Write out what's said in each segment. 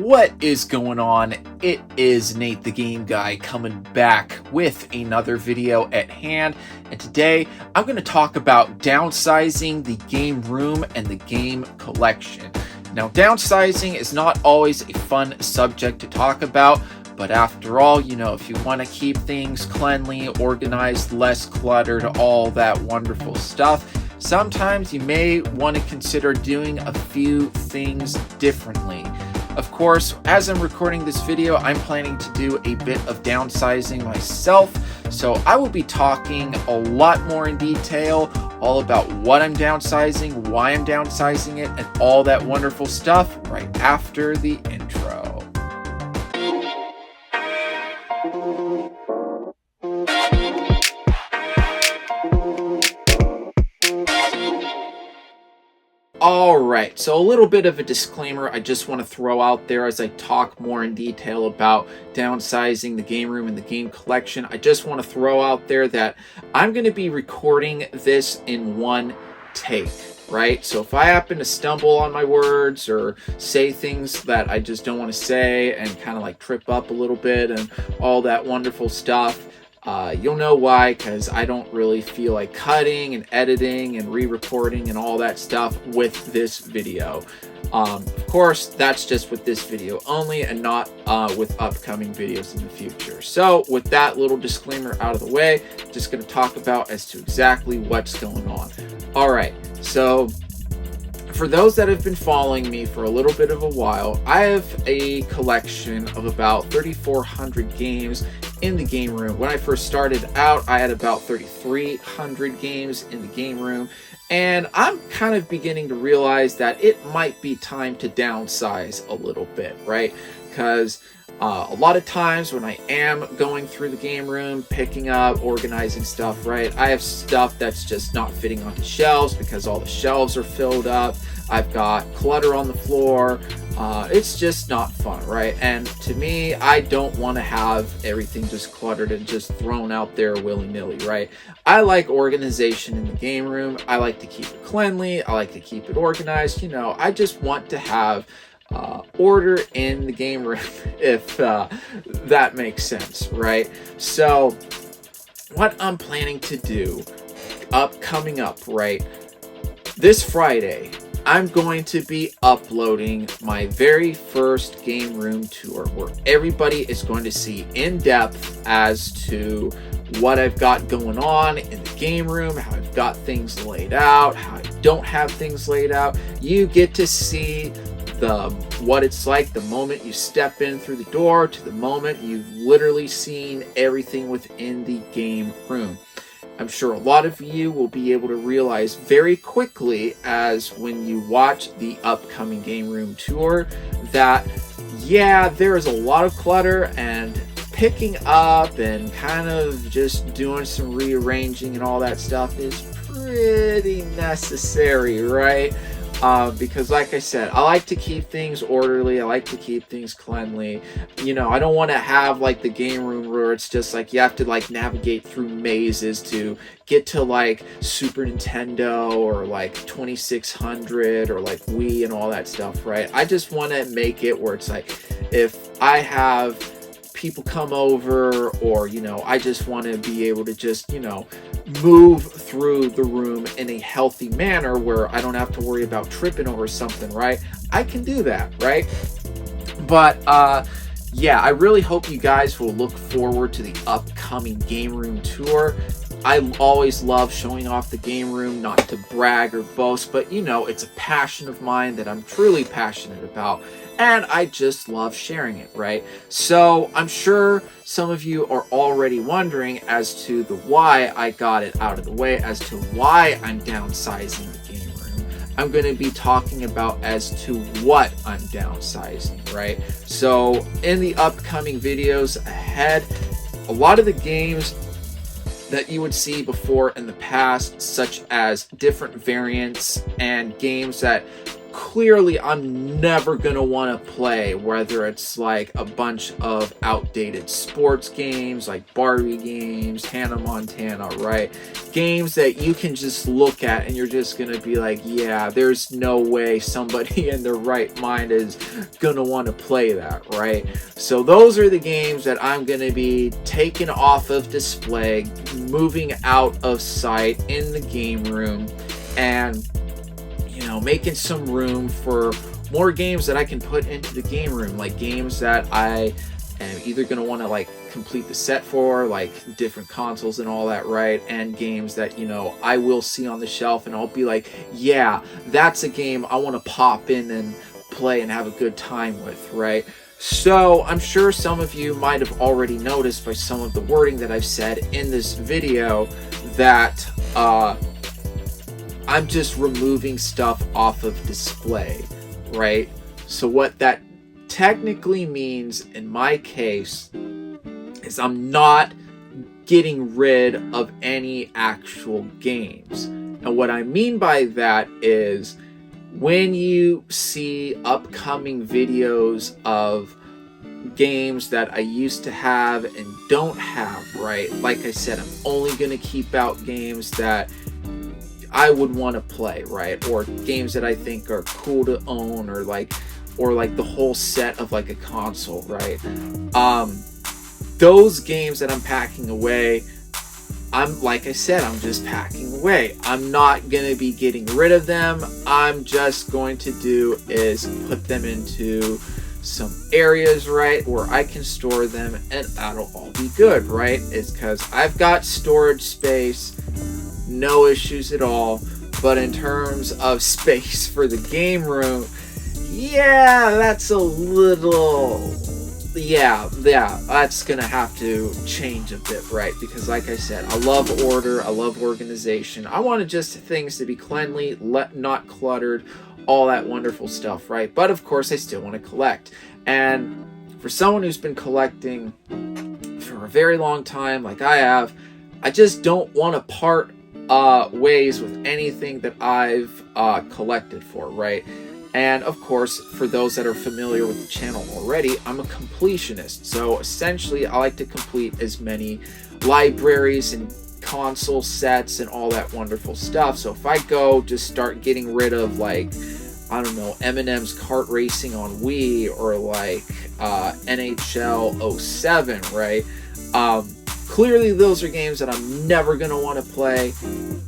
What is going on? It is Nate the Game Guy coming back with another video at hand, and today I'm going to talk about downsizing the game room and the game collection. Now, downsizing is not always a fun subject to talk about, but after all, if you want to keep things cleanly, organized, less cluttered, all that wonderful stuff, sometimes you may want to consider doing a few things differently. Of course, as I'm recording this video, I'm planning to do a bit of downsizing myself, so I will be talking a lot more in detail, all about what I'm downsizing, why I'm downsizing it, and all that wonderful stuff right after the intro. Alright, so a little bit of a disclaimer I just want to throw out there as I talk more in detail about downsizing the game room and the game collection. I just want to throw out there that I'm going to be recording this in one take, right? So if I happen to stumble on my words or say things that I just don't want to say and kind of like trip up a little bit and all that wonderful stuff, you'll know why, because I don't really feel like cutting and editing and re-recording and all that stuff with this video. Of course, that's just with this video only and not with upcoming videos in the future. So with that little disclaimer out of the way, just going to talk about as to exactly what's going on. All right, so for those that have been following me for a little bit of a while, I have a collection of about 3,400 games in the game room. When I first started out, I had about 3,300 games in the game room, and I'm kind of beginning to realize that it might be time to downsize a little bit, right? Because a lot of times when I am going through the game room, picking up, organizing stuff, right, I have stuff that's just not fitting onto shelves because all the shelves are filled up. I've got clutter on the floor. It's just not fun, right? And to me, I don't want to have everything just cluttered and just thrown out there willy-nilly, right? I like organization in the game room. I like to keep it cleanly. I like to keep it organized. I just want to have order in the game room, if that makes sense, right? So what I'm planning to do coming up, right, this Friday, I'm going to be uploading my very first game room tour where everybody is going to see in depth as to what I've got going on in the game room, how I've got things laid out, how I don't have things laid out. You get to see what it's like the moment you step in through the door to the moment you've literally seen everything within the game room. I'm sure a lot of you will be able to realize very quickly as when you watch the upcoming game room tour that, yeah, there is a lot of clutter, and picking up and kind of just doing some rearranging and all that stuff is pretty necessary, right? Because like I said, I like to keep things orderly. I like to keep things cleanly. I don't want to have like the game room where it's just like you have to like navigate through mazes to get to like Super Nintendo or like 2600 or like Wii and all that stuff, right? I just want to make it where it's like if I have people come over, or I just want to be able to just move through the room in a healthy manner where I don't have to worry about tripping over something, right? I can do that, right? But yeah, I really hope you guys will look forward to the upcoming game room tour. I always love showing off the game room, not to brag or boast, but it's a passion of mine that I'm truly passionate about, and I just love sharing it, right? So I'm sure some of you are already wondering as to the why I got it out of the way, as to why I'm downsizing the game room. I'm going to be talking about as to what I'm downsizing, right? So in the upcoming videos ahead, a lot of the games that you would see before in the past, such as different variants and games that clearly I'm never gonna want to play, whether it's like a bunch of outdated sports games like Barbie games, Hannah Montana, right? Games that you can just look at and you're just gonna be like, yeah, there's no way somebody in their right mind is gonna want to play that, right? So those are the games that I'm gonna be taking off of display, moving out of sight in the game room, and making some room for more games that I can put into the game room, like games that I am either going to want to like complete the set for, like different consoles and all that, right? And games that, I will see on the shelf and I'll be like, yeah, that's a game I want to pop in and play and have a good time with, right? So I'm sure some of you might have already noticed by some of the wording that I've said in this video that I'm just removing stuff off of display, right? So what that technically means in my case is I'm not getting rid of any actual games. And what I mean by that is when you see upcoming videos of games that I used to have and don't have, right? Like I said, I'm only going to keep out games that I would want to play, right? Or games that I think are cool to own, or like the whole set of like a console, right? Those games that I'm packing away, like I said, I'm just packing away. I'm not going to be getting rid of them. I'm just going to do is put them into some areas, right, where I can store them and that'll all be good, right? It's because I've got storage space, no issues at all. But in terms of space for the game room, yeah, that's a little, yeah, that's gonna have to change a bit, right? Because like I said, I love order, I love organization. I wanted just things to be cleanly, not cluttered, all that wonderful stuff, right? But of course, I still want to collect. And for someone who's been collecting for a very long time, like I have, I just don't want to part ways with anything that I've collected for, right? And of course, for those that are familiar with the channel already, I'm a completionist. So essentially, I like to complete as many libraries and console sets and all that wonderful stuff. So if I go just start getting rid of, like, I don't know, Eminem's kart racing on Wii, or like NHL 07, right? Clearly those are games that I'm never going to want to play,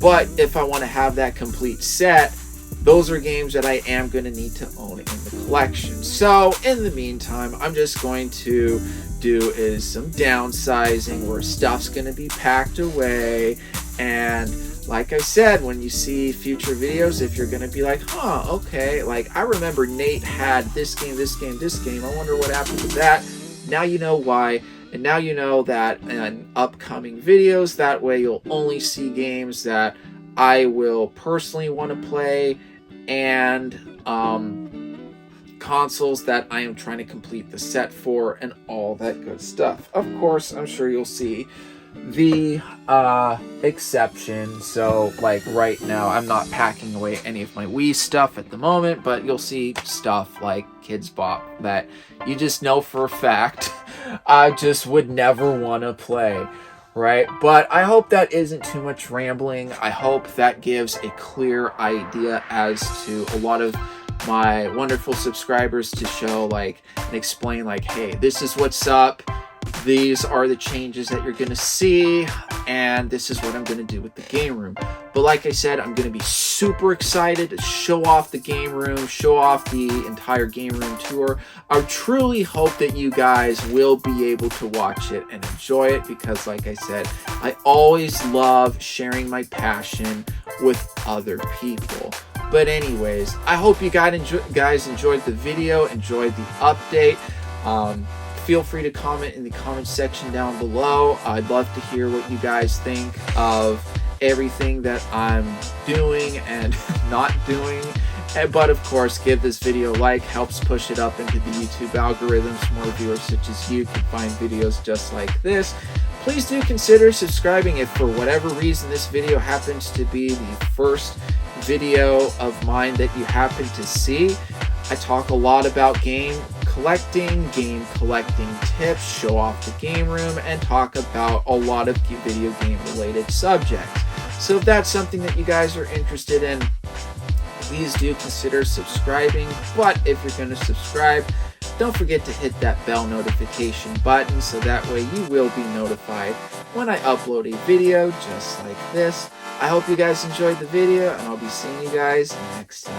but if I want to have that complete set, those are games that I am going to need to own in the collection. So in the meantime, I'm just going to do is some downsizing where stuff's going to be packed away. And like I said, when you see future videos, if you're going to be like, huh, okay, like I remember Nate had this game, I wonder what happened to that. Now you know why. And now you know that in upcoming videos, that way you'll only see games that I will personally want to play, and consoles that I am trying to complete the set for, and all that good stuff. Of course, I'm sure you'll see the exception. So like right now, I'm not packing away any of my Wii stuff at the moment, but you'll see stuff like Kids Bop that you just know for a fact I just would never want to play, right? But I hope that isn't too much rambling. I hope that gives a clear idea as to a lot of my wonderful subscribers to show, like, and explain, like, hey, this is what's up. These are the changes that you're going to see, and this is what I'm going to do with the game room. But like I said, I'm going to be super excited to show off the game room, show off the entire game room tour. I truly hope that you guys will be able to watch it and enjoy it, because like I said, I always love sharing my passion with other people. But anyways, I hope you guys enjoyed the video, enjoyed the update. Feel free to comment in the comment section down below. I'd love to hear what you guys think of everything that I'm doing and not doing. But of course, give this video a like, helps push it up into the YouTube algorithms. More viewers such as you can find videos just like this. Please do consider subscribing if for whatever reason this video happens to be the first video of mine that you happen to see, I talk a lot about game collecting tips, show off the game room, and talk about a lot of video game related subjects. So if that's something that you guys are interested in, please do consider subscribing. But if you're going to subscribe, don't forget to hit that bell notification button so that way you will be notified when I upload a video just like this. I hope you guys enjoyed the video, and I'll be seeing you guys next time.